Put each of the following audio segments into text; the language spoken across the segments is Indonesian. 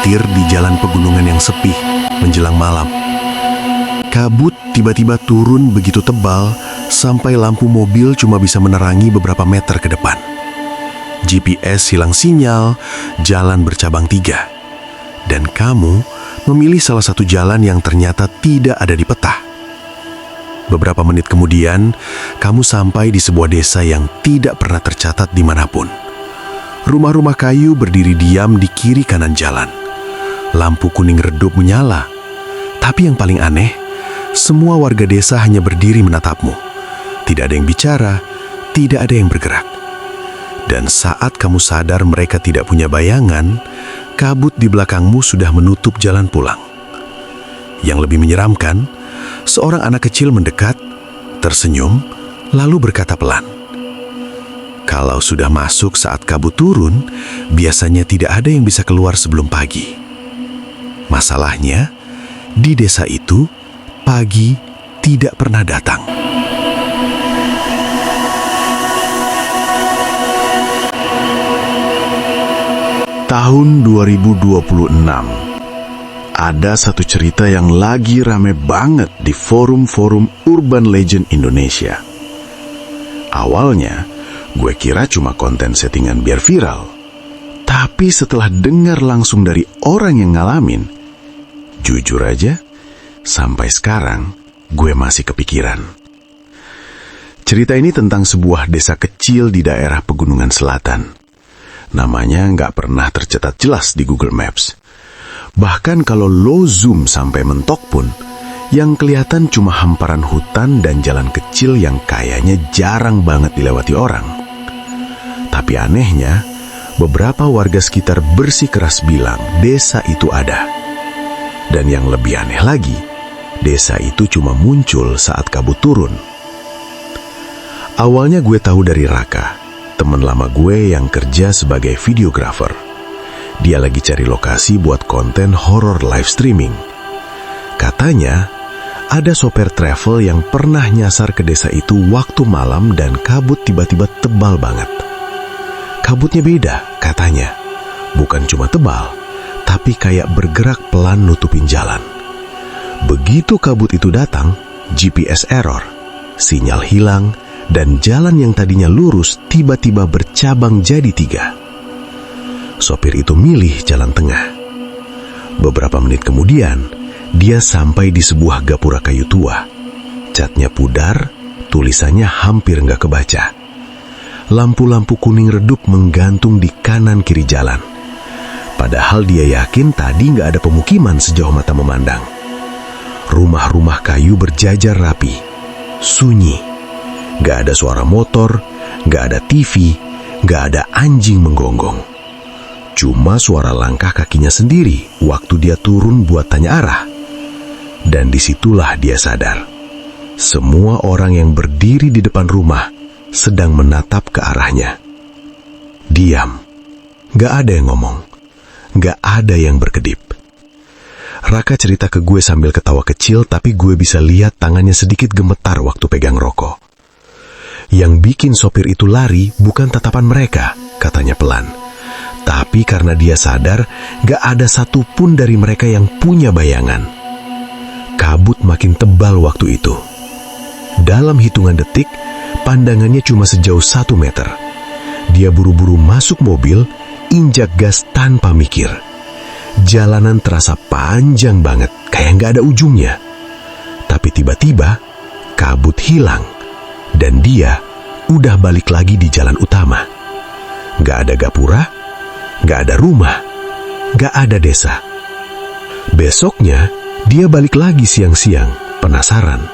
menyetir di jalan pegunungan yang sepi menjelang malam. Kabut tiba-tiba turun begitu tebal sampai lampu mobil cuma bisa menerangi beberapa meter ke depan. GPS hilang sinyal, jalan bercabang 3. Dan kamu memilih salah satu jalan yang ternyata tidak ada di peta. Beberapa menit kemudian, kamu sampai di sebuah desa yang tidak pernah tercatat dimanapun. Rumah-rumah kayu berdiri diam di kiri kanan jalan. Lampu kuning redup menyala. Tapi yang paling aneh, semua warga desa hanya berdiri menatapmu. Tidak ada yang bicara, tidak ada yang bergerak. Dan saat kamu sadar mereka tidak punya bayangan, kabut di belakangmu sudah menutup jalan pulang. Yang lebih menyeramkan, seorang anak kecil mendekat, tersenyum, lalu berkata pelan, "Kalau sudah masuk saat kabut turun, biasanya tidak ada yang bisa keluar sebelum pagi." Masalahnya, di desa itu, pagi tidak pernah datang. Tahun 2026. Ada satu cerita yang lagi rame banget di forum-forum Urban Legend Indonesia. Awalnya, gue kira cuma konten settingan biar viral. Tapi setelah dengar langsung dari orang yang ngalamin, jujur aja, sampai sekarang gue masih kepikiran. Cerita ini tentang sebuah desa kecil di daerah Pegunungan Selatan. Namanya nggak pernah tercatat jelas di Google Maps. Bahkan kalau lo zoom sampai mentok pun, yang kelihatan cuma hamparan hutan dan jalan kecil yang kayaknya jarang banget dilewati orang. Tapi anehnya, beberapa warga sekitar bersikeras bilang desa itu ada. Dan yang lebih aneh lagi, desa itu cuma muncul saat kabut turun. Awalnya gue tahu dari Raka, teman lama gue yang kerja sebagai videographer. Dia lagi cari lokasi buat konten horror live streaming. Katanya, ada sopir travel yang pernah nyasar ke desa itu waktu malam dan kabut tiba-tiba tebal banget. Kabutnya beda, katanya. Bukan cuma tebal, tapi kayak bergerak pelan nutupin jalan. Begitu kabut itu datang, GPS error, sinyal hilang, dan jalan yang tadinya lurus tiba-tiba bercabang jadi 3. Sopir itu milih jalan tengah. Beberapa menit kemudian, dia sampai di sebuah gapura kayu tua. Catnya pudar, tulisannya hampir nggak kebaca. Lampu-lampu kuning redup menggantung di kanan kiri jalan. Padahal dia yakin tadi nggak ada pemukiman sejauh mata memandang. Rumah-rumah kayu berjajar rapi, sunyi. Nggak ada suara motor, nggak ada TV, nggak ada anjing menggonggong. Cuma suara langkah kakinya sendiri waktu dia turun buat tanya arah. Dan disitulah dia sadar. Semua orang yang berdiri di depan rumah sedang menatap ke arahnya. Diam. Gak ada yang ngomong. Gak ada yang berkedip. Raka cerita ke gue sambil ketawa kecil, tapi gue bisa lihat tangannya sedikit gemetar waktu pegang rokok. Yang bikin sopir itu lari bukan tatapan mereka, katanya pelan. Tapi karena dia sadar, gak ada satupun dari mereka yang punya bayangan. Kabut makin tebal waktu itu. Dalam hitungan detik, pandangannya cuma sejauh 1 meter. Dia buru-buru masuk mobil, injak gas tanpa mikir. Jalanan terasa panjang banget, kayak gak ada ujungnya. Tapi tiba-tiba, kabut hilang. Dan dia udah balik lagi di jalan utama. Gak ada gapura, gak ada rumah, gak ada desa. Besoknya, dia balik lagi siang-siang, penasaran.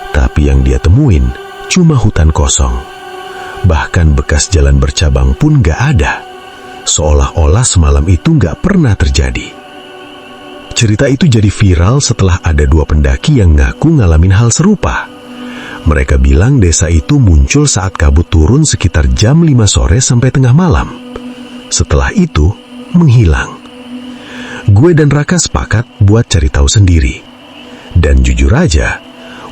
Tapi yang dia temuin cuma hutan kosong. Bahkan bekas jalan bercabang pun gak ada. Seolah-olah semalam itu gak pernah terjadi. Cerita itu jadi viral setelah ada 2 pendaki yang ngaku ngalamin hal serupa. Mereka bilang desa itu muncul saat kabut turun sekitar jam 5 sore sampai tengah malam. Setelah itu, menghilang. Gue dan Raka sepakat buat cari tahu sendiri. Dan jujur aja,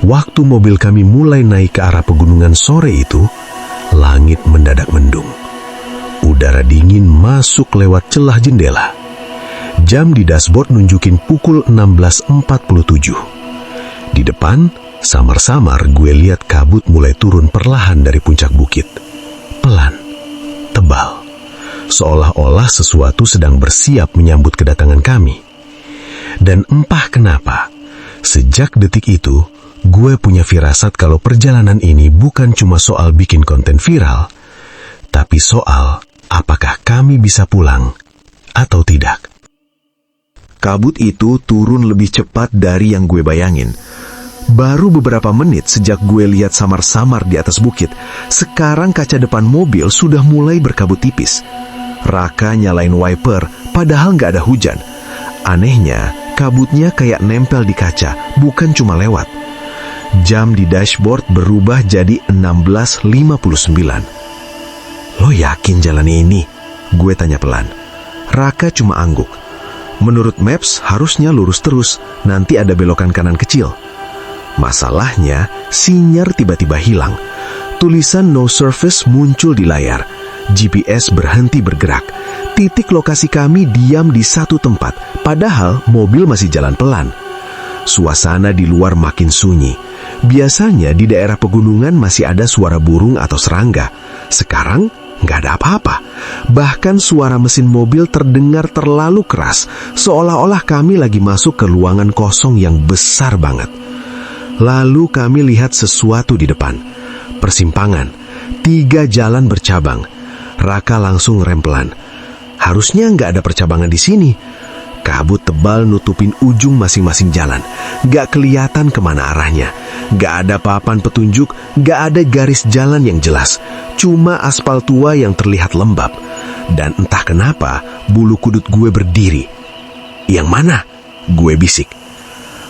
waktu mobil kami mulai naik ke arah pegunungan sore itu, langit mendadak mendung. Udara dingin masuk lewat celah jendela. Jam di dashboard nunjukin pukul 16.47. Di depan, samar-samar gue lihat kabut mulai turun perlahan dari puncak bukit. Pelan, tebal. Seolah-olah sesuatu sedang bersiap menyambut kedatangan kami. Dan entah kenapa, sejak detik itu, gue punya firasat kalau perjalanan ini bukan cuma soal bikin konten viral, tapi soal apakah kami bisa pulang atau tidak. Kabut itu turun lebih cepat dari yang gue bayangin. Baru beberapa menit sejak gue lihat samar-samar di atas bukit, sekarang kaca depan mobil sudah mulai berkabut tipis. Raka nyalain wiper, padahal nggak ada hujan. Anehnya, kabutnya kayak nempel di kaca, bukan cuma lewat. Jam di dashboard berubah jadi 16.59. Lo yakin jalan ini? Gue tanya pelan. Raka cuma angguk. Menurut Maps harusnya lurus terus, nanti ada belokan kanan kecil. Masalahnya, sinyal tiba-tiba hilang. Tulisan no service muncul di layar. GPS berhenti bergerak. Titik lokasi kami diam di satu tempat, padahal mobil masih jalan pelan. Suasana di luar makin sunyi. Biasanya di daerah pegunungan masih ada suara burung atau serangga. Sekarang nggak ada apa-apa. Bahkan suara mesin mobil terdengar terlalu keras, seolah-olah kami lagi masuk ke ruangan kosong yang besar banget. Lalu kami lihat sesuatu di depan. Persimpangan, 3 jalan bercabang. Raka langsung rem pelan. Harusnya nggak ada percabangan di sini. Kabut tebal nutupin ujung masing-masing jalan. Nggak kelihatan kemana arahnya. Nggak ada papan petunjuk, nggak ada garis jalan yang jelas. Cuma aspal tua yang terlihat lembab. Dan entah kenapa, bulu kudut gue berdiri. Yang mana? Gue bisik.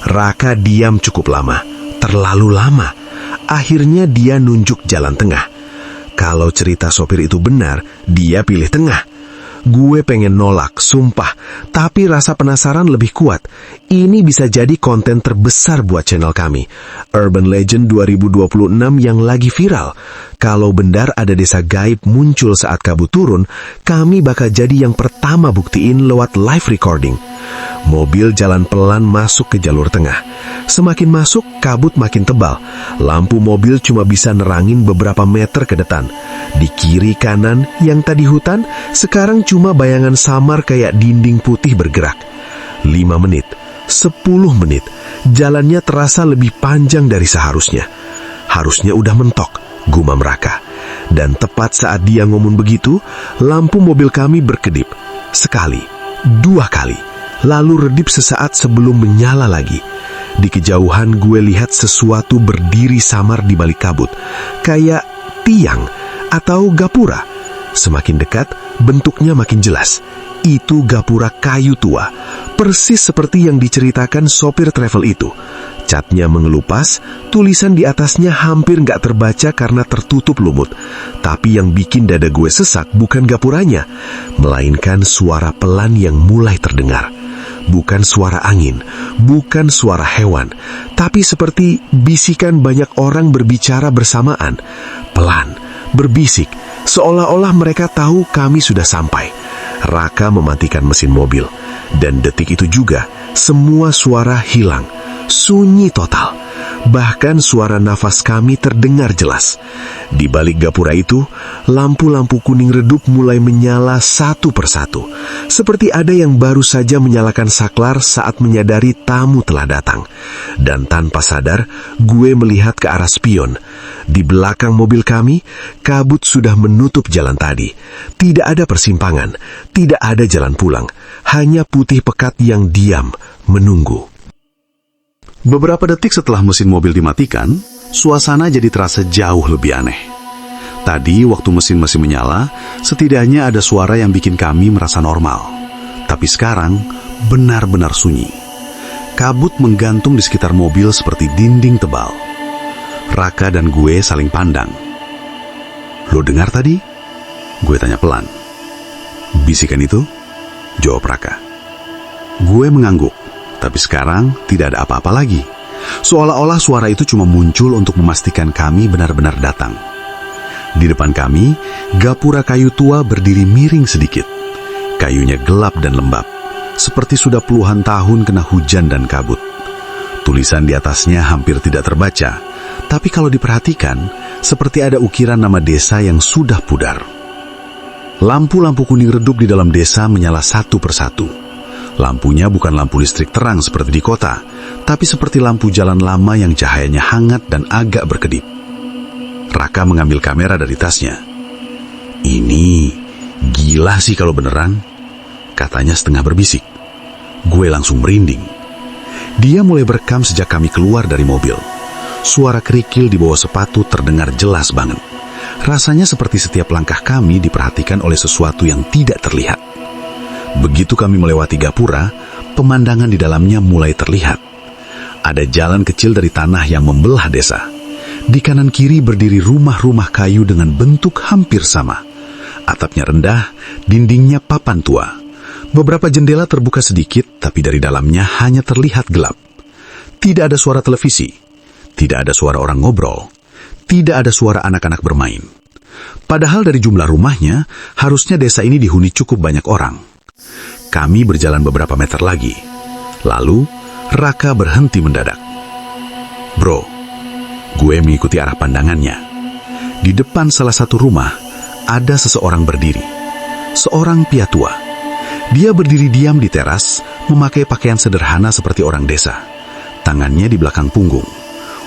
Raka diam cukup lama. Terlalu lama. Akhirnya dia nunjuk jalan tengah. Kalau cerita sopir itu benar, dia pilih tengah. Gue pengen nolak, sumpah. Tapi rasa penasaran lebih kuat. Ini bisa jadi konten terbesar buat channel kami. Urban Legend 2026 yang lagi viral. Kalau benar ada desa gaib muncul saat kabut turun, kami bakal jadi yang pertama buktiin lewat live recording. Mobil jalan pelan masuk ke jalur tengah. Semakin masuk, kabut makin tebal. Lampu mobil cuma bisa nerangin beberapa meter ke depan. Di kiri kanan, yang tadi hutan, sekarang cuma bayangan samar kayak dinding putih bergerak. 5 menit, 10 menit, jalannya terasa lebih panjang dari seharusnya. Harusnya udah mentok, gumam Raka. Dan tepat saat dia ngomong begitu, lampu mobil kami berkedip. Sekali, 2 kali, lalu redip sesaat sebelum menyala lagi. Di kejauhan gue lihat sesuatu berdiri samar di balik kabut, kayak tiang atau gapura. Semakin dekat, bentuknya makin jelas. Itu gapura kayu tua, persis seperti yang diceritakan sopir travel itu. Catnya mengelupas, tulisan di atasnya hampir nggak terbaca karena tertutup lumut. Tapi yang bikin dada gue sesak bukan gapuranya, melainkan suara pelan yang mulai terdengar. Bukan suara angin, bukan suara hewan, tapi seperti bisikan banyak orang berbicara bersamaan. Pelan, berbisik, seolah-olah mereka tahu kami sudah sampai. Raka mematikan mesin mobil, dan detik itu juga semua suara hilang. Sunyi total. Bahkan suara nafas kami terdengar jelas. Di balik gapura itu, lampu-lampu kuning redup mulai menyala satu persatu. Seperti ada yang baru saja menyalakan saklar saat menyadari tamu telah datang. Dan tanpa sadar, gue melihat ke arah spion. Di belakang mobil kami, kabut sudah menutup jalan tadi. Tidak ada persimpangan, tidak ada jalan pulang. Hanya putih pekat yang diam, menunggu. Beberapa detik setelah mesin mobil dimatikan, suasana jadi terasa jauh lebih aneh. Tadi waktu mesin masih menyala, setidaknya ada suara yang bikin kami merasa normal. Tapi sekarang, benar-benar sunyi. Kabut menggantung di sekitar mobil seperti dinding tebal. Raka dan gue saling pandang. "Lo dengar tadi?" Gue tanya pelan. "Bisikan itu?" Jawab Raka. Gue mengangguk. Tapi sekarang tidak ada apa-apa lagi. Seolah-olah suara itu cuma muncul untuk memastikan kami benar-benar datang. Di depan kami, gapura kayu tua berdiri miring sedikit. Kayunya gelap dan lembab. seperti sudah puluhan tahun kena hujan dan kabut. Tulisan di atasnya hampir tidak terbaca, tapi kalau diperhatikan, seperti ada ukiran nama desa yang sudah pudar. Lampu-lampu kuning redup di dalam desa menyala satu persatu. Lampunya bukan lampu listrik terang seperti di kota, tapi seperti lampu jalan lama yang cahayanya hangat dan agak berkedip. Raka mengambil kamera dari tasnya. "Ini gila sih kalau beneran," katanya setengah berbisik. Gue langsung merinding. Dia mulai berekam sejak kami keluar dari mobil. Suara kerikil di bawah sepatu terdengar jelas banget. Rasanya seperti setiap langkah kami diperhatikan oleh sesuatu yang tidak terlihat. Begitu kami melewati gapura, pemandangan di dalamnya mulai terlihat. Ada jalan kecil dari tanah yang membelah desa. Di kanan kiri berdiri rumah-rumah kayu dengan bentuk hampir sama. Atapnya rendah, dindingnya papan tua. Beberapa jendela terbuka sedikit, tapi dari dalamnya hanya terlihat gelap. Tidak ada suara televisi, tidak ada suara orang ngobrol, tidak ada suara anak-anak bermain. Padahal dari jumlah rumahnya, harusnya desa ini dihuni cukup banyak orang. Kami berjalan beberapa meter lagi. Lalu, Raka berhenti mendadak. "Bro," gue mengikuti arah pandangannya. Di depan salah satu rumah, ada seseorang berdiri. Seorang pria tua. Dia berdiri diam di teras, memakai pakaian sederhana seperti orang desa. Tangannya di belakang punggung.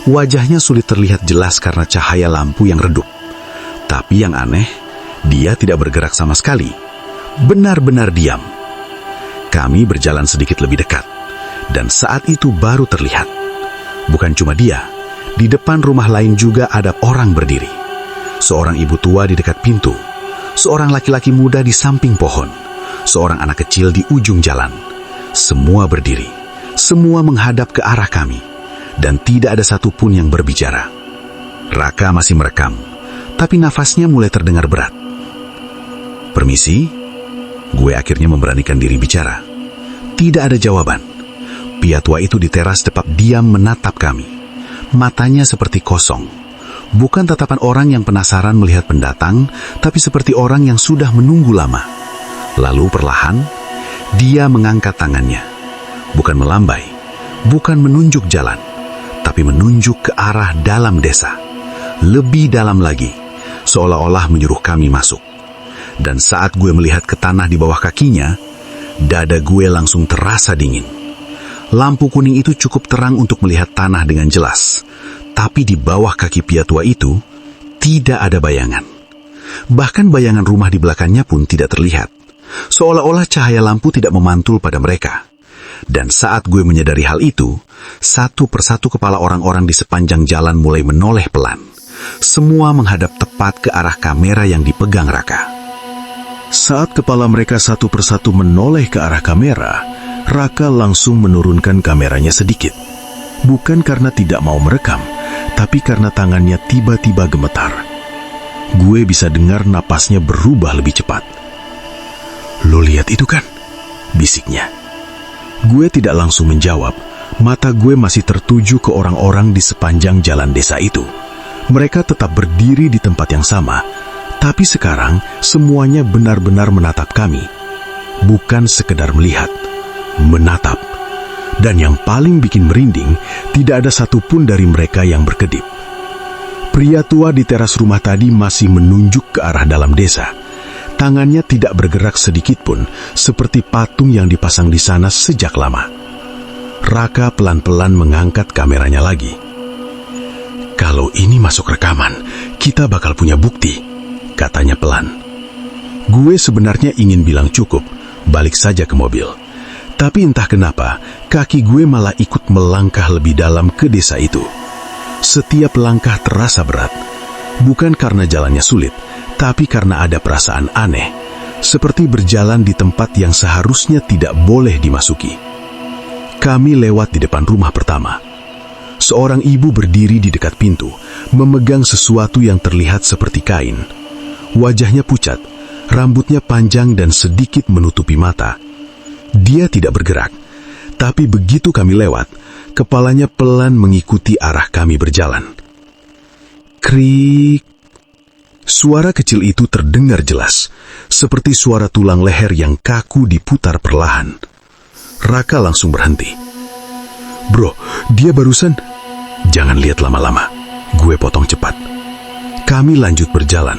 Wajahnya sulit terlihat jelas karena cahaya lampu yang redup. Tapi yang aneh, dia tidak bergerak sama sekali. Benar-benar diam. Kami berjalan sedikit lebih dekat. Dan saat itu baru terlihat. Bukan cuma dia, di depan rumah lain juga ada orang berdiri. Seorang ibu tua di dekat pintu. Seorang laki-laki muda di samping pohon. Seorang anak kecil di ujung jalan. Semua berdiri. Semua menghadap ke arah kami. Dan tidak ada satupun yang berbicara. Raka masih merekam, tapi nafasnya mulai terdengar berat. "Permisi?" Gue akhirnya memberanikan diri bicara. Tidak ada jawaban. Pria tua itu di teras tetap diam menatap kami. Matanya seperti kosong. Bukan tatapan orang yang penasaran melihat pendatang, tapi seperti orang yang sudah menunggu lama. Lalu perlahan, dia mengangkat tangannya. Bukan melambai, bukan menunjuk jalan, tapi menunjuk ke arah dalam desa. Lebih dalam lagi, seolah-olah menyuruh kami masuk. Dan saat gue melihat ke tanah di bawah kakinya, dada gue langsung terasa dingin. Lampu kuning itu cukup terang untuk melihat tanah dengan jelas, tapi di bawah kaki pria tua itu, tidak ada bayangan. Bahkan bayangan rumah di belakangnya pun tidak terlihat. Seolah-olah cahaya lampu tidak memantul pada mereka. Dan saat gue menyadari hal itu, satu persatu kepala orang-orang di sepanjang jalan mulai menoleh pelan. Semua menghadap tepat ke arah kamera yang dipegang Raka. Saat kepala mereka satu persatu menoleh ke arah kamera, Raka langsung menurunkan kameranya sedikit. Bukan karena tidak mau merekam, tapi karena tangannya tiba-tiba gemetar. Gue bisa dengar napasnya berubah lebih cepat. "Lo lihat itu kan?" bisiknya. Gue tidak langsung menjawab. Mata gue masih tertuju ke orang-orang di sepanjang jalan desa itu. Mereka tetap berdiri di tempat yang sama, tapi sekarang semuanya benar-benar menatap kami. Bukan sekedar melihat, menatap. Dan yang paling bikin merinding, tidak ada satupun dari mereka yang berkedip. Pria tua di teras rumah tadi masih menunjuk ke arah dalam desa. Tangannya tidak bergerak sedikit pun, seperti patung yang dipasang di sana sejak lama. Raka pelan-pelan mengangkat kameranya lagi. "Kalau ini masuk rekaman, kita bakal punya bukti," katanya pelan. Gue sebenarnya ingin bilang cukup, balik saja ke mobil. Tapi entah kenapa, kaki gue malah ikut melangkah lebih dalam ke desa itu. Setiap langkah terasa berat, bukan karena jalannya sulit, tapi karena ada perasaan aneh, seperti berjalan di tempat yang seharusnya tidak boleh dimasuki. Kami lewat di depan rumah pertama. Seorang ibu berdiri di dekat pintu, memegang sesuatu yang terlihat seperti kain. Wajahnya pucat, rambutnya panjang dan sedikit menutupi mata. Dia tidak bergerak, tapi begitu kami lewat, kepalanya pelan mengikuti arah kami berjalan. Krik. Suara kecil itu terdengar jelas, seperti suara tulang leher yang kaku diputar perlahan. Raka langsung berhenti. "Bro, dia barusan..." "Jangan lihat lama-lama," gue potong cepat. Kami lanjut berjalan.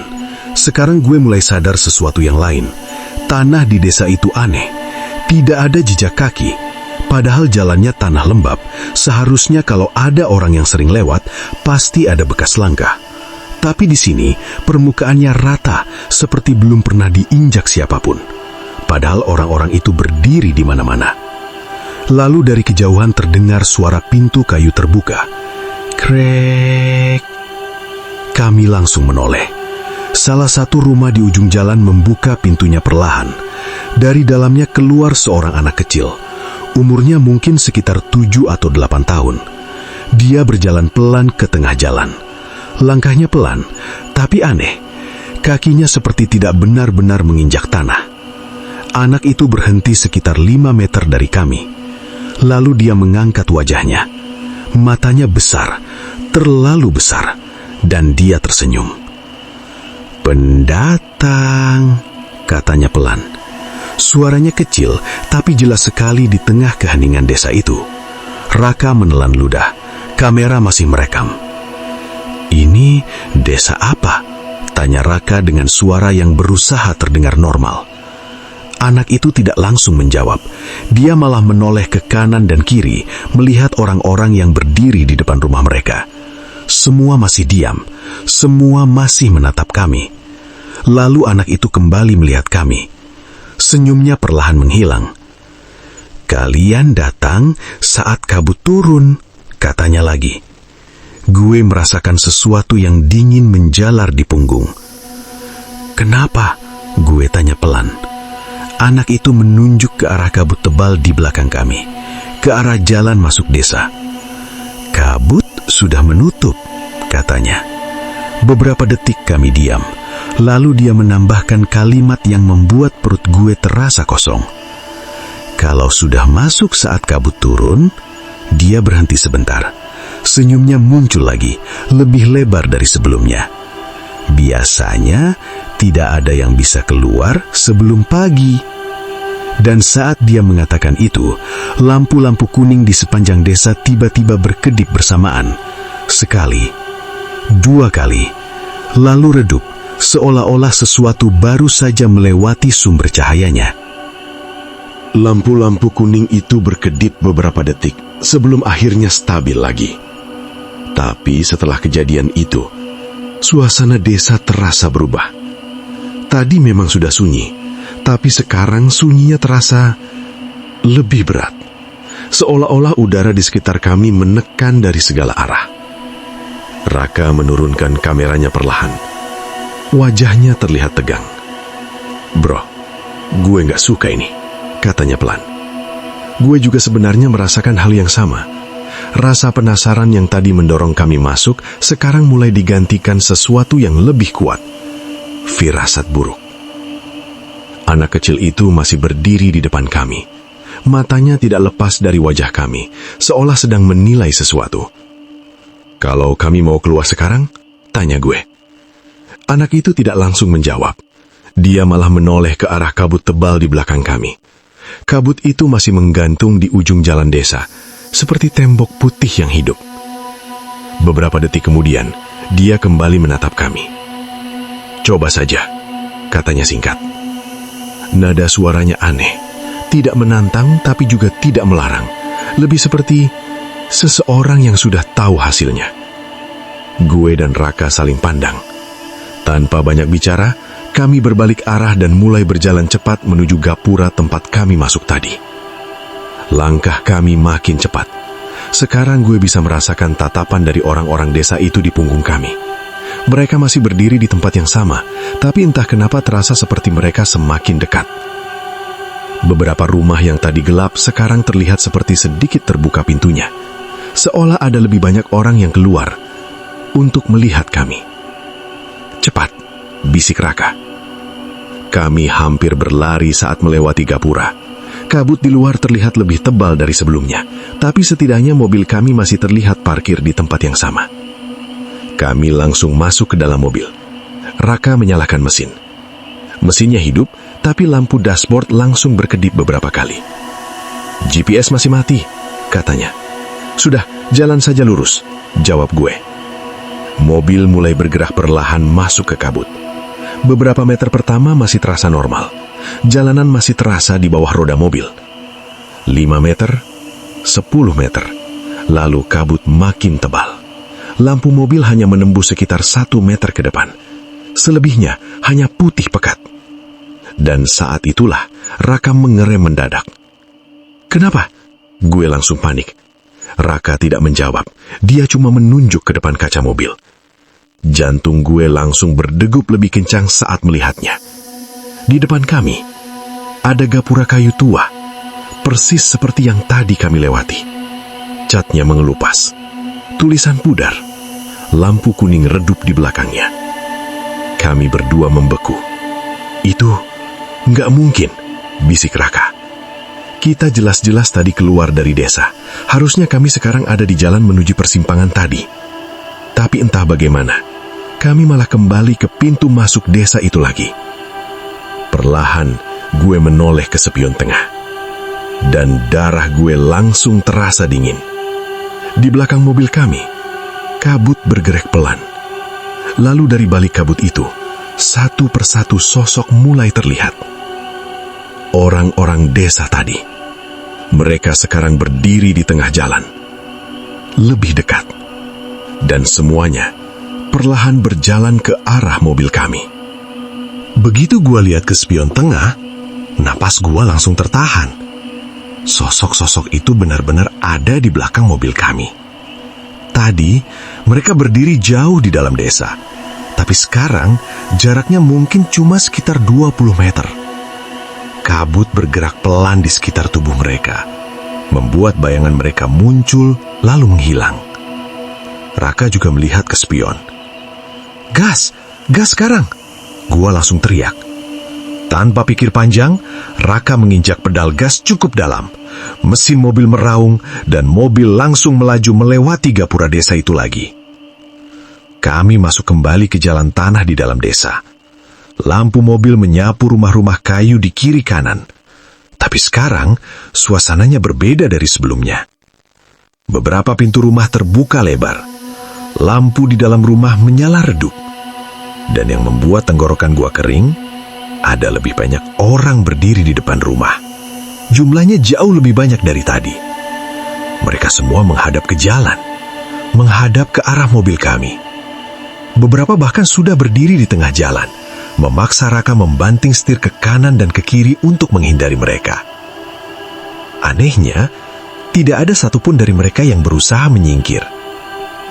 Sekarang gue mulai sadar sesuatu yang lain. Tanah di desa itu aneh. Tidak ada jejak kaki. Padahal jalannya tanah lembab. Seharusnya kalau ada orang yang sering lewat, pasti ada bekas langkah. Tapi di sini permukaannya rata, seperti belum pernah diinjak siapapun. Padahal orang-orang itu berdiri di mana-mana. Lalu dari kejauhan terdengar suara pintu kayu terbuka. Krek. Kami langsung menoleh. Salah satu rumah di ujung jalan membuka pintunya perlahan. Dari dalamnya keluar seorang anak kecil. Umurnya mungkin sekitar 7 atau 8 tahun. Dia berjalan pelan ke tengah jalan. Langkahnya pelan, tapi aneh. Kakinya seperti tidak benar-benar menginjak tanah. Anak itu berhenti sekitar 5 meter dari kami. Lalu dia mengangkat wajahnya. Matanya besar, terlalu besar, dan dia tersenyum. "Pendatang," katanya pelan. Suaranya kecil, tapi jelas sekali di tengah keheningan desa itu. Raka menelan ludah. Kamera masih merekam. "Ini desa apa?" tanya Raka dengan suara yang berusaha terdengar normal. Anak itu tidak langsung menjawab. Dia malah menoleh ke kanan dan kiri, melihat orang-orang yang berdiri di depan rumah mereka. Semua masih diam. Semua masih menatap kami. Lalu anak itu kembali melihat kami. Senyumnya perlahan menghilang. "Kalian datang saat kabut turun," katanya lagi. Gue merasakan sesuatu yang dingin menjalar di punggung. "Kenapa?" gue tanya pelan. Anak itu menunjuk ke arah kabut tebal di belakang kami, ke arah jalan masuk desa. "Kabut sudah menutup," katanya. Beberapa detik kami diam. Lalu dia menambahkan kalimat yang membuat perut gue terasa kosong. "Kalau sudah masuk saat kabut turun..." Dia berhenti sebentar. Senyumnya muncul lagi, lebih lebar dari sebelumnya. "Biasanya tidak ada yang bisa keluar sebelum pagi." Dan saat dia mengatakan itu, lampu-lampu kuning di sepanjang desa tiba-tiba berkedip bersamaan. Sekali, 2 kali, lalu redup, seolah-olah sesuatu baru saja melewati sumber cahayanya. Lampu-lampu kuning itu berkedip beberapa detik sebelum akhirnya stabil lagi. Tapi setelah kejadian itu, suasana desa terasa berubah. Tadi memang sudah sunyi, tapi sekarang sunyinya terasa lebih berat. Seolah-olah udara di sekitar kami menekan dari segala arah. Raka menurunkan kameranya perlahan. Wajahnya terlihat tegang. "Bro, gue gak suka ini," katanya pelan. Gue juga sebenarnya merasakan hal yang sama. Rasa penasaran yang tadi mendorong kami masuk sekarang mulai digantikan sesuatu yang lebih kuat. Firasat buruk. Anak kecil itu masih berdiri di depan kami. Matanya tidak lepas dari wajah kami, seolah sedang menilai sesuatu. "Kalau kami mau keluar sekarang?" tanya gue. Anak itu tidak langsung menjawab. Dia malah menoleh ke arah kabut tebal di belakang kami. Kabut itu masih menggantung di ujung jalan desa, seperti tembok putih yang hidup. Beberapa detik kemudian, dia kembali menatap kami. "Coba saja," katanya singkat. Nada suaranya aneh, tidak menantang tapi juga tidak melarang. Lebih seperti seseorang yang sudah tahu hasilnya. Gue dan Raka saling pandang. Tanpa banyak bicara, kami berbalik arah dan mulai berjalan cepat menuju gapura tempat kami masuk tadi. Langkah kami makin cepat. Sekarang gue bisa merasakan tatapan dari orang-orang desa itu di punggung kami. Mereka masih berdiri di tempat yang sama, tapi entah kenapa terasa seperti mereka semakin dekat. Beberapa rumah yang tadi gelap sekarang terlihat seperti sedikit terbuka pintunya. Seolah ada lebih banyak orang yang keluar untuk melihat kami. "Cepat," bisik Raka. Kami hampir berlari saat melewati gapura. Kabut di luar terlihat lebih tebal dari sebelumnya, tapi setidaknya mobil kami masih terlihat parkir di tempat yang sama. Kami langsung masuk ke dalam mobil. Raka menyalakan mesin. Mesinnya hidup, tapi lampu dashboard langsung berkedip beberapa kali. GPS masih mati, katanya. Sudah, jalan saja lurus, jawab gue. Mobil mulai bergerak perlahan masuk ke kabut. Beberapa meter pertama masih terasa normal. Jalanan masih terasa di bawah roda mobil. 5 meter, 10 meter, lalu kabut makin tebal. Lampu mobil hanya menembus sekitar 1 meter ke depan. Selebihnya hanya putih pekat. Dan saat itulah Raka mengerem mendadak. Kenapa? Gue langsung panik. Raka tidak menjawab. Dia cuma menunjuk ke depan kaca mobil. Jantung gue langsung berdegup lebih kencang saat melihatnya. Di depan kami, ada gapura kayu tua, persis seperti yang tadi kami lewati. Catnya mengelupas, tulisan pudar, lampu kuning redup di belakangnya. Kami berdua membeku. Itu nggak mungkin, bisik Raka. Kita jelas-jelas tadi keluar dari desa. Harusnya kami sekarang ada di jalan menuju persimpangan tadi. Tapi entah bagaimana, kami malah kembali ke pintu masuk desa itu lagi. Perlahan, gue menoleh ke spion tengah. Dan darah gue langsung terasa dingin. Di belakang mobil kami, kabut bergerak pelan. Lalu dari balik kabut itu, satu persatu sosok mulai terlihat. Orang-orang desa tadi. Mereka sekarang berdiri di tengah jalan. Lebih dekat. Dan semuanya perlahan berjalan ke arah mobil kami. Begitu gua lihat ke spion tengah, napas gua langsung tertahan. Sosok-sosok itu benar-benar ada di belakang mobil kami. Tadi, mereka berdiri jauh di dalam desa. Tapi sekarang, jaraknya mungkin cuma sekitar 20 meter. Kabut bergerak pelan di sekitar tubuh mereka, membuat bayangan mereka muncul lalu menghilang. Raka juga melihat ke spion. Gas! Gas sekarang! Gua langsung teriak. Tanpa pikir panjang, Raka menginjak pedal gas cukup dalam. Mesin mobil meraung dan mobil langsung melaju melewati gapura desa itu lagi. Kami masuk kembali ke jalan tanah di dalam desa. Lampu mobil menyapu rumah-rumah kayu di kiri kanan. Tapi sekarang, suasananya berbeda dari sebelumnya. Beberapa pintu rumah terbuka lebar. Lampu di dalam rumah menyala redup. Dan yang membuat tenggorokan gua kering, ada lebih banyak orang berdiri di depan rumah. Jumlahnya jauh lebih banyak dari tadi. Mereka semua menghadap ke jalan, menghadap ke arah mobil kami. Beberapa bahkan sudah berdiri di tengah jalan, memaksa Raka membanting setir ke kanan dan ke kiri untuk menghindari mereka. Anehnya, tidak ada satupun dari mereka yang berusaha menyingkir.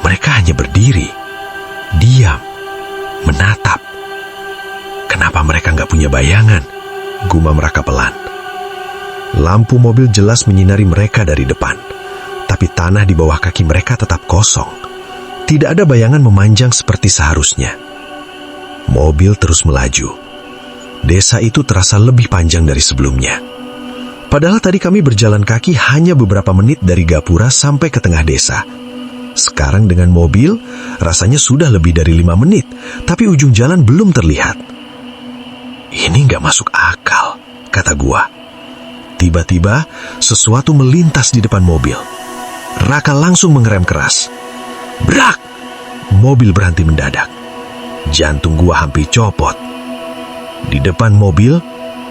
Mereka hanya berdiri, diam, menatap. Kenapa mereka nggak punya bayangan? Gumam Raka pelan. Lampu mobil jelas menyinari mereka dari depan, tapi tanah di bawah kaki mereka tetap kosong. Tidak ada bayangan memanjang seperti seharusnya. Mobil terus melaju. Desa itu terasa lebih panjang dari sebelumnya. Padahal tadi kami berjalan kaki hanya beberapa menit dari gapura sampai ke tengah desa. Sekarang dengan mobil, rasanya sudah lebih dari 5 menit, tapi ujung jalan belum terlihat. Ini nggak masuk akal, kata gua. Tiba-tiba, sesuatu melintas di depan mobil. Raka langsung mengerem keras. Brak! Mobil berhenti mendadak. Jantung gua hampir copot. Di depan mobil,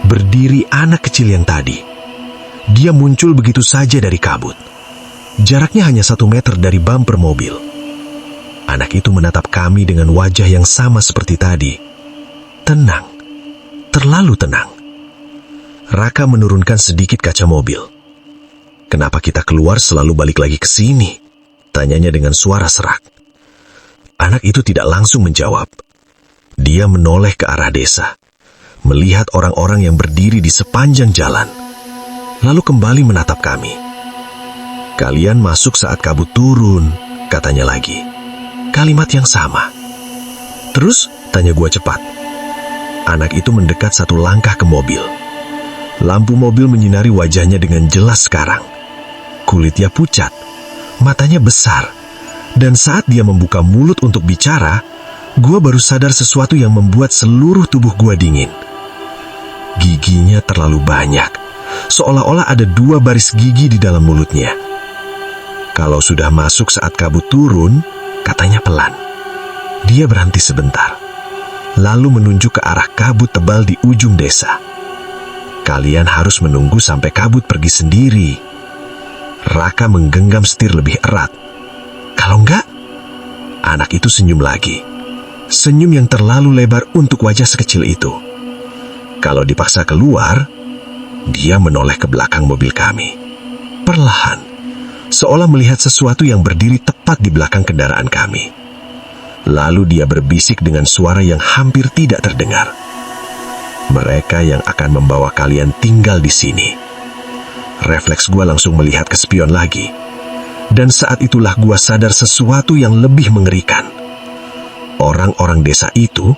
berdiri anak kecil yang tadi. Dia muncul begitu saja dari kabut. Jaraknya hanya 1 meter dari bumper mobil. Anak itu menatap kami dengan wajah yang sama seperti tadi. Tenang. Terlalu tenang. Raka menurunkan sedikit kaca mobil. Kenapa kita keluar selalu balik lagi ke sini? Tanyanya dengan suara serak. Anak itu tidak langsung menjawab. Dia menoleh ke arah desa, melihat orang-orang yang berdiri di sepanjang jalan, lalu kembali menatap kami. Kalian masuk saat kabut turun, katanya lagi. Kalimat yang sama. Terus, tanya gua cepat. Anak itu mendekat 1 langkah ke mobil. Lampu mobil menyinari wajahnya dengan jelas sekarang. Kulitnya pucat, matanya besar, dan saat dia membuka mulut untuk bicara, gua baru sadar sesuatu yang membuat seluruh tubuh gua dingin. Giginya terlalu banyak, seolah-olah ada 2 baris gigi di dalam mulutnya. Kalau sudah masuk saat kabut turun, katanya pelan. Dia berhenti sebentar, lalu menunjuk ke arah kabut tebal di ujung desa. Kalian harus menunggu sampai kabut pergi sendiri. Raka menggenggam setir lebih erat. Kalau enggak, anak itu senyum lagi. Senyum yang terlalu lebar untuk wajah sekecil itu. Kalau dipaksa keluar, dia menoleh ke belakang mobil kami. Perlahan, seolah melihat sesuatu yang berdiri tepat di belakang kendaraan kami. Lalu dia berbisik dengan suara yang hampir tidak terdengar. Mereka yang akan membawa kalian tinggal di sini. Refleks gua langsung melihat ke spion lagi. Dan saat itulah gua sadar sesuatu yang lebih mengerikan. Orang-orang desa itu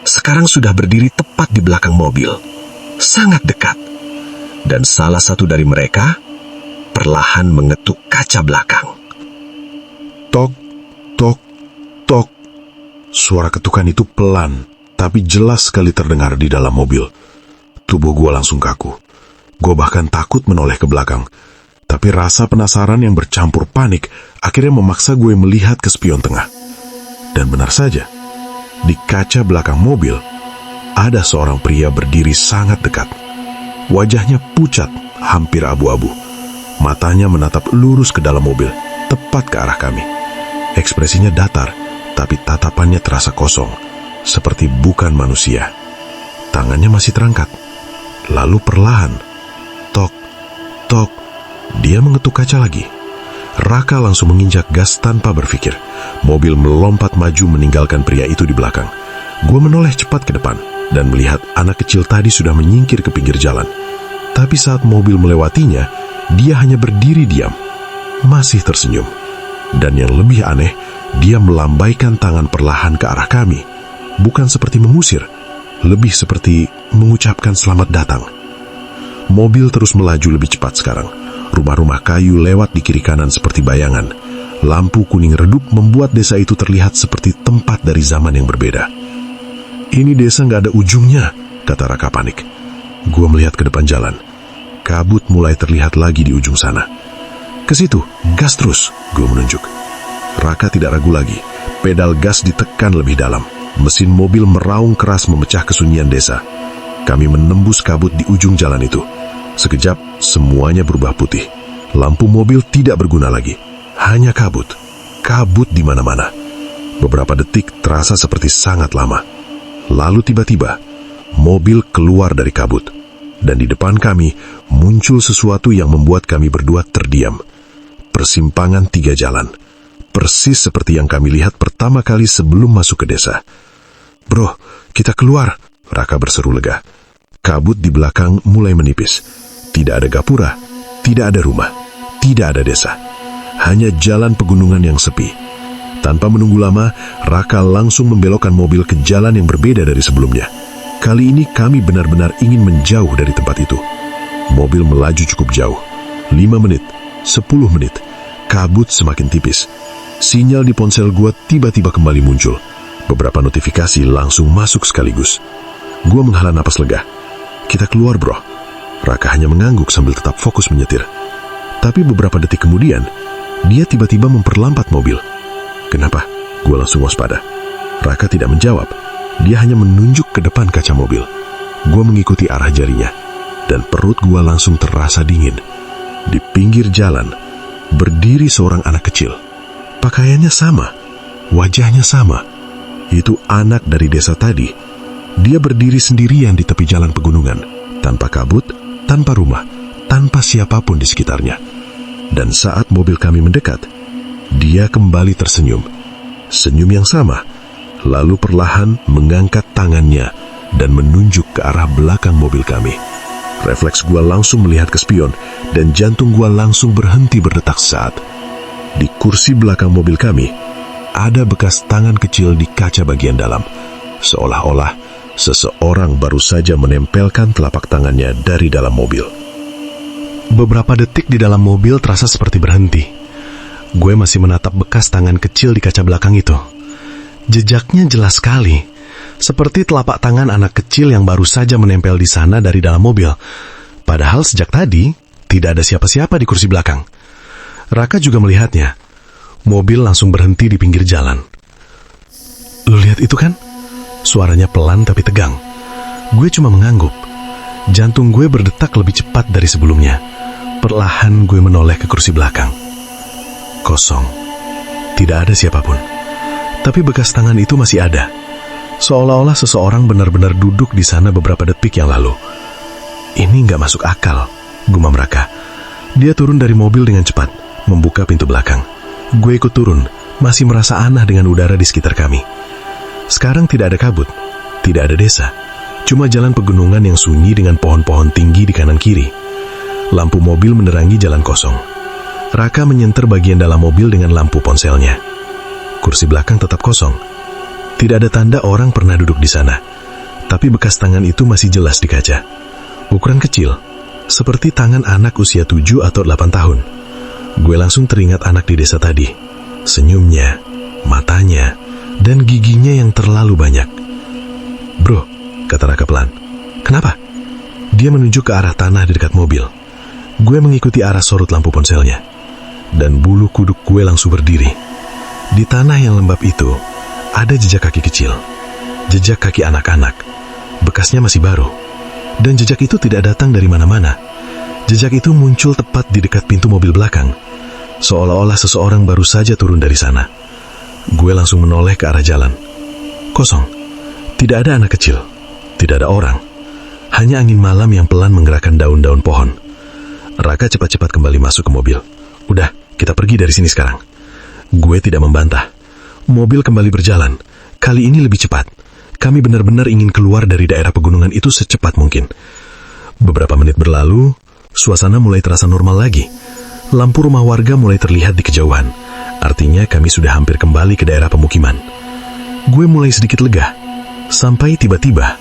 sekarang sudah berdiri tepat di belakang mobil. Sangat dekat. Dan salah satu dari mereka perlahan mengetuk kaca belakang. Tok, tok, tok. Suara ketukan itu pelan, tapi jelas sekali terdengar di dalam mobil. Tubuh gue langsung kaku. Gue bahkan takut menoleh ke belakang. Tapi rasa penasaran yang bercampur panik akhirnya memaksa gue melihat ke spion tengah. Dan benar saja, di kaca belakang mobil ada seorang pria berdiri sangat dekat. Wajahnya pucat, hampir abu-abu. Matanya menatap lurus ke dalam mobil, tepat ke arah kami. Ekspresinya datar, tapi tatapannya terasa kosong, seperti bukan manusia. Tangannya masih terangkat. Lalu perlahan, tok, tok, dia mengetuk kaca lagi. Raka langsung menginjak gas tanpa berpikir. Mobil melompat maju meninggalkan pria itu di belakang. Gue menoleh cepat ke depan dan melihat anak kecil tadi sudah menyingkir ke pinggir jalan. Tapi saat mobil melewatinya, dia hanya berdiri diam, masih tersenyum. Dan yang lebih aneh, dia melambaikan tangan perlahan ke arah kami. Bukan seperti mengusir, lebih seperti mengucapkan selamat datang. Mobil terus melaju lebih cepat sekarang. Rumah-rumah kayu lewat di kiri kanan seperti bayangan. Lampu kuning redup membuat desa itu terlihat seperti tempat dari zaman yang berbeda. Ini desa nggak ada ujungnya, kata Raka panik. Gua melihat ke depan jalan. Kabut mulai terlihat lagi di ujung sana. Ke situ, gas terus, gua menunjuk. Raka tidak ragu lagi. Pedal gas ditekan lebih dalam. Mesin mobil meraung keras memecah kesunyian desa. Kami menembus kabut di ujung jalan itu. Sekejap, semuanya berubah putih. Lampu mobil tidak berguna lagi. Hanya kabut. Kabut di mana-mana. Beberapa detik terasa seperti sangat lama. Lalu tiba-tiba, mobil keluar dari kabut. Dan di depan kami, muncul sesuatu yang membuat kami berdua terdiam. Persimpangan 3 jalan. Persis seperti yang kami lihat pertama kali sebelum masuk ke desa. Bro, kita keluar, Raka berseru lega. Kabut di belakang mulai menipis. Tidak ada gapura, tidak ada rumah, tidak ada desa. Hanya jalan pegunungan yang sepi. Tanpa menunggu lama, Raka langsung membelokkan mobil ke jalan yang berbeda dari sebelumnya. Kali ini kami benar-benar ingin menjauh dari tempat itu. Mobil melaju cukup jauh. 5 menit, 10 menit. Kabut semakin tipis. Sinyal di ponsel gua tiba-tiba kembali muncul. Beberapa notifikasi langsung masuk sekaligus. Gua menghela napas lega. Kita keluar, bro. Raka hanya mengangguk sambil tetap fokus menyetir. Tapi beberapa detik kemudian, dia tiba-tiba memperlambat mobil. Kenapa? Gua langsung waspada. Raka tidak menjawab. Dia hanya menunjuk ke depan kaca mobil. Gua mengikuti arah jarinya. Dan perut gua langsung terasa dingin. Di pinggir jalan, berdiri seorang anak kecil. Pakaiannya sama. Wajahnya sama. Itu anak dari desa tadi. Dia berdiri sendirian di tepi jalan pegunungan. Tanpa kabut, tanpa rumah, tanpa siapapun di sekitarnya. Dan saat mobil kami mendekat, dia kembali tersenyum. Senyum yang sama. Lalu perlahan mengangkat tangannya dan menunjuk ke arah belakang mobil kami. Refleks gua langsung melihat ke spion dan jantung gua langsung berhenti berdetak saat di kursi belakang mobil kami ada bekas tangan kecil di kaca bagian dalam. Seolah-olah seseorang baru saja menempelkan telapak tangannya dari dalam mobil. Beberapa detik di dalam mobil terasa seperti berhenti. Gue masih menatap bekas tangan kecil di kaca belakang itu. Jejaknya jelas sekali, seperti telapak tangan anak kecil yang baru saja menempel di sana dari dalam mobil. Padahal sejak tadi, tidak ada siapa-siapa di kursi belakang. Raka juga melihatnya. Mobil langsung berhenti di pinggir jalan. Lu lihat itu kan? Suaranya pelan tapi tegang. Gue cuma mengangguk. Jantung gue berdetak lebih cepat dari sebelumnya. Perlahan gue menoleh ke kursi belakang. Kosong. Tidak ada siapapun. Tapi bekas tangan itu masih ada. Seolah-olah seseorang benar-benar duduk di sana beberapa detik yang lalu. Ini nggak masuk akal, gumam Raka. Dia turun dari mobil dengan cepat, membuka pintu belakang. Gue ikut turun, masih merasa aneh dengan udara di sekitar kami. Sekarang tidak ada kabut, tidak ada desa. Cuma jalan pegunungan yang sunyi dengan pohon-pohon tinggi di kanan kiri. Lampu mobil menerangi jalan kosong. Raka menyenter bagian dalam mobil dengan lampu ponselnya. Kursi belakang tetap kosong. Tidak ada tanda orang pernah duduk di sana. Tapi bekas tangan itu masih jelas di kaca. Ukuran kecil, seperti tangan anak usia 7 atau 8 tahun. Gue langsung teringat anak di desa tadi. Senyumnya, matanya, dan giginya yang terlalu banyak. Bro, kata Raka pelan. Kenapa? Dia menunjuk ke arah tanah di dekat mobil. Gue mengikuti arah sorot lampu ponselnya. Dan bulu kuduk gue langsung berdiri. Di tanah yang lembab itu, ada jejak kaki kecil, jejak kaki anak-anak. Bekasnya masih baru, dan jejak itu tidak datang dari mana-mana. Jejak itu muncul tepat di dekat pintu mobil belakang, seolah-olah seseorang baru saja turun dari sana. Gue langsung menoleh ke arah jalan. Kosong, tidak ada anak kecil, tidak ada orang. Hanya angin malam yang pelan menggerakkan daun-daun pohon. Raka cepat-cepat kembali masuk ke mobil. Udah, kita pergi dari sini sekarang. Gue tidak membantah. Mobil kembali berjalan. Kali ini lebih cepat. Kami benar-benar ingin keluar dari daerah pegunungan itu secepat mungkin. Beberapa menit berlalu, suasana mulai terasa normal lagi. Lampu rumah warga mulai terlihat di kejauhan. Artinya kami sudah hampir kembali ke daerah pemukiman. Gue mulai sedikit lega. Sampai tiba-tiba,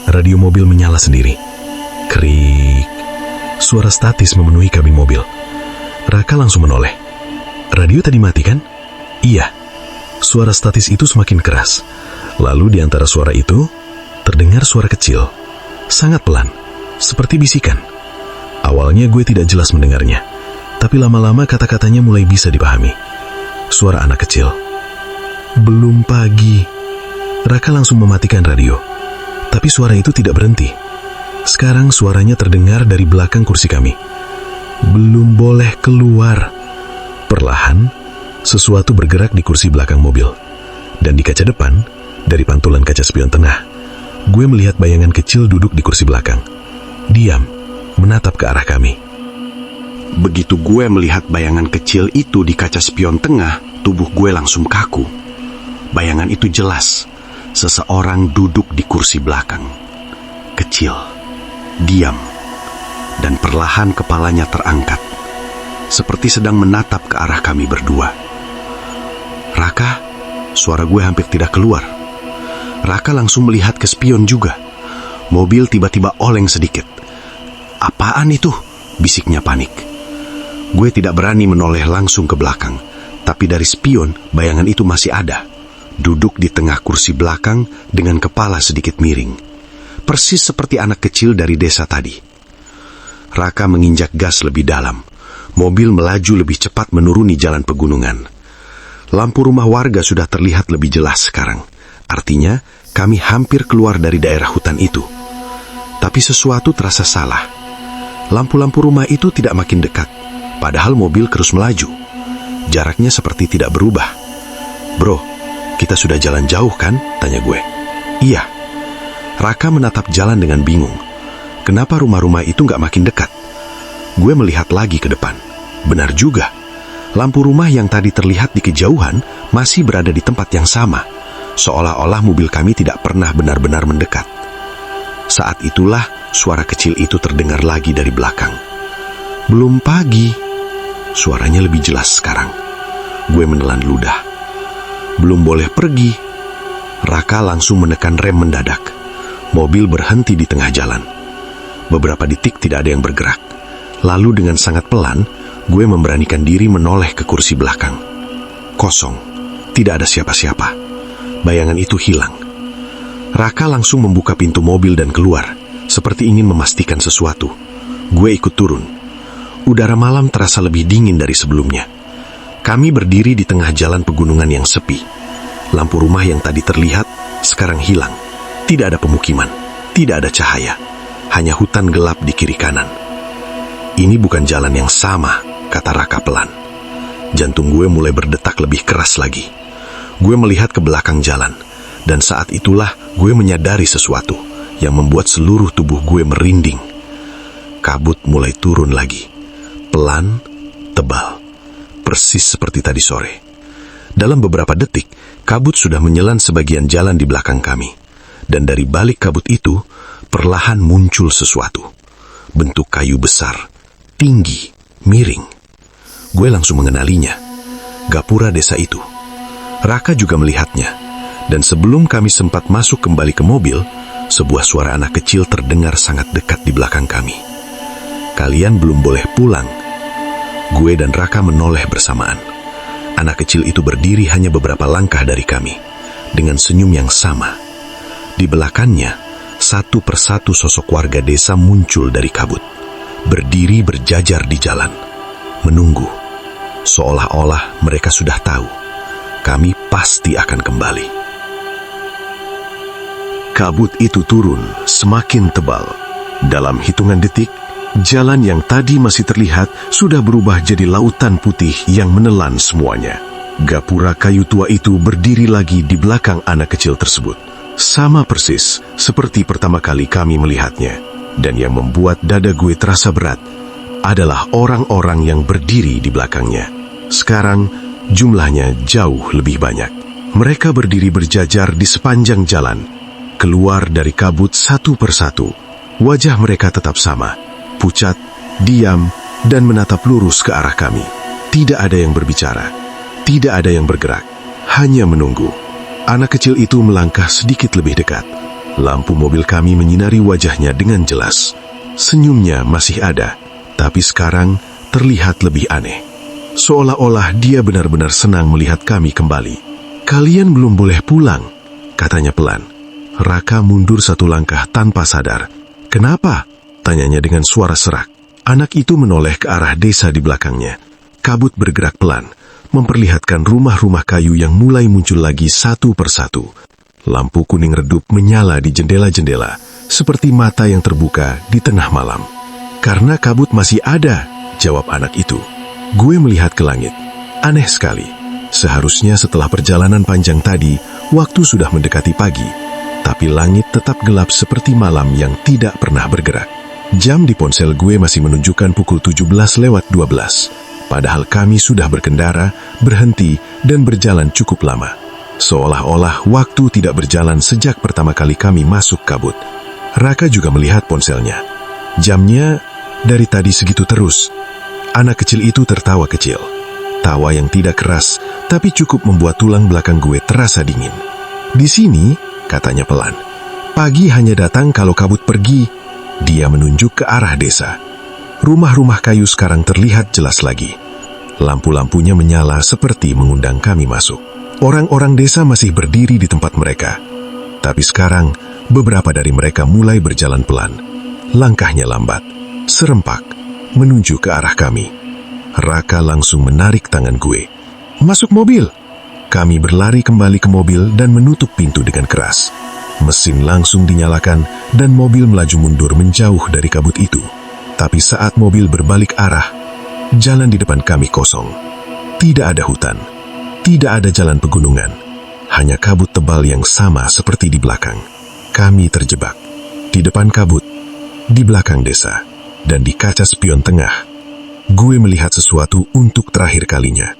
radio mobil menyala sendiri. Krik. Suara statis memenuhi kabin mobil. Raka langsung menoleh. Radio tadi mati kan? Iya. Suara statis itu semakin keras. Lalu di antara suara itu, terdengar suara kecil. Sangat pelan, seperti bisikan. Awalnya gue tidak jelas mendengarnya. Tapi lama-lama kata-katanya mulai bisa dipahami. Suara anak kecil. Belum pagi. Raka langsung mematikan radio. Tapi suara itu tidak berhenti. Sekarang suaranya terdengar dari belakang kursi kami. Belum boleh keluar. Perlahan, sesuatu bergerak di kursi belakang mobil. Dan di kaca depan, dari pantulan kaca spion tengah, gue melihat bayangan kecil duduk di kursi belakang. Diam, menatap ke arah kami. Begitu gue melihat bayangan kecil itu di kaca spion tengah, tubuh gue langsung kaku. Bayangan itu jelas. Seseorang duduk di kursi belakang. Kecil, diam, dan perlahan kepalanya terangkat. Seperti sedang menatap ke arah kami berdua. Raka, suara gue hampir tidak keluar. Raka langsung melihat ke spion juga. Mobil tiba-tiba oleng sedikit. Apaan itu? Bisiknya panik. Gue tidak berani menoleh langsung ke belakang. Tapi dari spion, bayangan itu masih ada. Duduk di tengah kursi belakang dengan kepala sedikit miring. Persis seperti anak kecil dari desa tadi. Raka menginjak gas lebih dalam. Mobil melaju lebih cepat menuruni jalan pegunungan. Lampu rumah warga sudah terlihat lebih jelas sekarang. Artinya, kami hampir keluar dari daerah hutan itu. Tapi sesuatu terasa salah. Lampu-lampu rumah itu tidak makin dekat, padahal mobil terus melaju. Jaraknya seperti tidak berubah. Bro, kita sudah jalan jauh kan? Tanya gue. Iya. Raka menatap jalan dengan bingung. Kenapa rumah-rumah itu nggak makin dekat? Gue melihat lagi ke depan. Benar juga. Lampu rumah yang tadi terlihat di kejauhan masih berada di tempat yang sama, seolah-olah mobil kami tidak pernah benar-benar mendekat. Saat itulah suara kecil itu terdengar lagi dari belakang. Belum pagi. Suaranya lebih jelas sekarang. Gue menelan ludah. Belum boleh pergi. Raka langsung menekan rem mendadak. Mobil berhenti di tengah jalan. Beberapa detik tidak ada yang bergerak. Lalu dengan sangat pelan, gue memberanikan diri menoleh ke kursi belakang. Kosong, tidak ada siapa-siapa. Bayangan itu hilang. Raka langsung membuka pintu mobil dan keluar, seperti ingin memastikan sesuatu. Gue ikut turun. Udara malam terasa lebih dingin dari sebelumnya. Kami berdiri di tengah jalan pegunungan yang sepi. Lampu rumah yang tadi terlihat sekarang hilang. Tidak ada pemukiman, tidak ada cahaya. Hanya hutan gelap di kiri kanan. Ini bukan jalan yang sama, kata Raka pelan. Jantung gue mulai berdetak lebih keras lagi. Gue melihat ke belakang jalan, dan saat itulah gue menyadari sesuatu yang membuat seluruh tubuh gue merinding. Kabut mulai turun lagi, pelan, tebal, persis seperti tadi sore. Dalam beberapa detik, kabut sudah menyelan sebagian jalan di belakang kami, dan dari balik kabut itu, perlahan muncul sesuatu. Bentuk kayu besar, tinggi, miring. Gue langsung mengenalinya, gapura desa itu. Raka juga melihatnya, dan sebelum kami sempat masuk kembali ke mobil, sebuah suara anak kecil terdengar sangat dekat di belakang kami. Kalian belum boleh pulang. Gue dan Raka menoleh bersamaan. Anak kecil itu berdiri hanya beberapa langkah dari kami, dengan senyum yang sama. Di belakangnya, satu persatu sosok warga desa muncul dari kabut. Berdiri berjajar di jalan, menunggu. Seolah-olah mereka sudah tahu kami pasti akan kembali. Kabut itu turun semakin tebal. Dalam hitungan detik, jalan yang tadi masih terlihat sudah berubah jadi lautan putih yang menelan semuanya. Gapura kayu tua itu berdiri lagi di belakang anak kecil tersebut. Sama persis seperti pertama kali kami melihatnya. Dan yang membuat dada gue terasa berat adalah orang-orang yang berdiri di belakangnya. Sekarang, jumlahnya jauh lebih banyak. Mereka berdiri berjajar di sepanjang jalan, keluar dari kabut satu persatu. Wajah mereka tetap sama, pucat, diam, dan menatap lurus ke arah kami. Tidak ada yang berbicara, tidak ada yang bergerak, hanya menunggu. Anak kecil itu melangkah sedikit lebih dekat. Lampu mobil kami menyinari wajahnya dengan jelas. Senyumnya masih ada, tapi sekarang terlihat lebih aneh. Seolah-olah dia benar-benar senang melihat kami kembali. Kalian belum boleh pulang, katanya pelan. Raka mundur satu langkah tanpa sadar. Kenapa? Tanyanya dengan suara serak. Anak itu menoleh ke arah desa di belakangnya. Kabut bergerak pelan, memperlihatkan rumah-rumah kayu yang mulai muncul lagi satu persatu. Lampu kuning redup menyala di jendela-jendela, seperti mata yang terbuka di tengah malam. Karena kabut masih ada, jawab anak itu. Gue melihat ke langit. Aneh sekali. Seharusnya setelah perjalanan panjang tadi, waktu sudah mendekati pagi. Tapi langit tetap gelap seperti malam yang tidak pernah bergerak. Jam di ponsel gue masih menunjukkan pukul 17:12. Padahal kami sudah berkendara, berhenti, dan berjalan cukup lama. Seolah-olah waktu tidak berjalan sejak pertama kali kami masuk kabut. Raka juga melihat ponselnya. Jamnya dari tadi segitu terus. Anak kecil itu tertawa kecil. Tawa yang tidak keras, tapi cukup membuat tulang belakang gue terasa dingin. Di sini, katanya pelan, pagi hanya datang kalau kabut pergi. Dia menunjuk ke arah desa. Rumah-rumah kayu sekarang terlihat jelas lagi. Lampu-lampunya menyala seperti mengundang kami masuk. Orang-orang desa masih berdiri di tempat mereka. Tapi sekarang, beberapa dari mereka mulai berjalan pelan. Langkahnya lambat, serempak, menuju ke arah kami. Raka langsung menarik tangan gue. Masuk mobil! Kami berlari kembali ke mobil dan menutup pintu dengan keras. Mesin langsung dinyalakan dan mobil melaju mundur menjauh dari kabut itu. Tapi saat mobil berbalik arah, jalan di depan kami kosong. Tidak ada hutan, tidak ada jalan pegunungan, hanya kabut tebal yang sama seperti di belakang. Kami terjebak di depan kabut, di belakang desa, dan di kaca spion tengah. Gue melihat sesuatu untuk terakhir kalinya.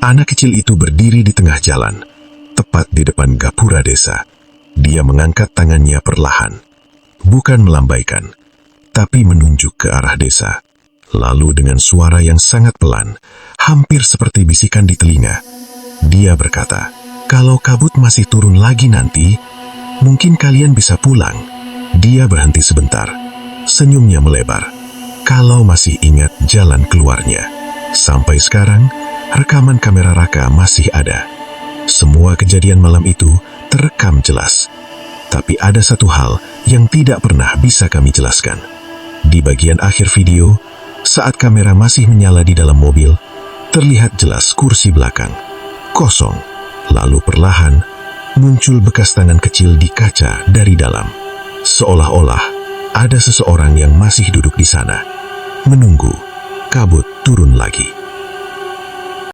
Anak kecil itu berdiri di tengah jalan, tepat di depan gapura desa. Dia mengangkat tangannya perlahan, bukan melambaikan, tapi menunjuk ke arah desa. Lalu dengan suara yang sangat pelan, hampir seperti bisikan di telinga, dia berkata, "Kalau kabut masih turun lagi nanti, mungkin kalian bisa pulang." Dia berhenti sebentar, senyumnya melebar. Kalau masih ingat jalan keluarnya. Sampai sekarang, rekaman kamera Raka masih ada. Semua kejadian malam itu terekam jelas. Tapi ada satu hal yang tidak pernah bisa kami jelaskan. Di bagian akhir video, saat kamera masih menyala di dalam mobil, terlihat jelas kursi belakang kosong. Lalu perlahan muncul bekas tangan kecil di kaca dari dalam. Seolah-olah ada seseorang yang masih duduk di sana, menunggu Kabut turun lagi.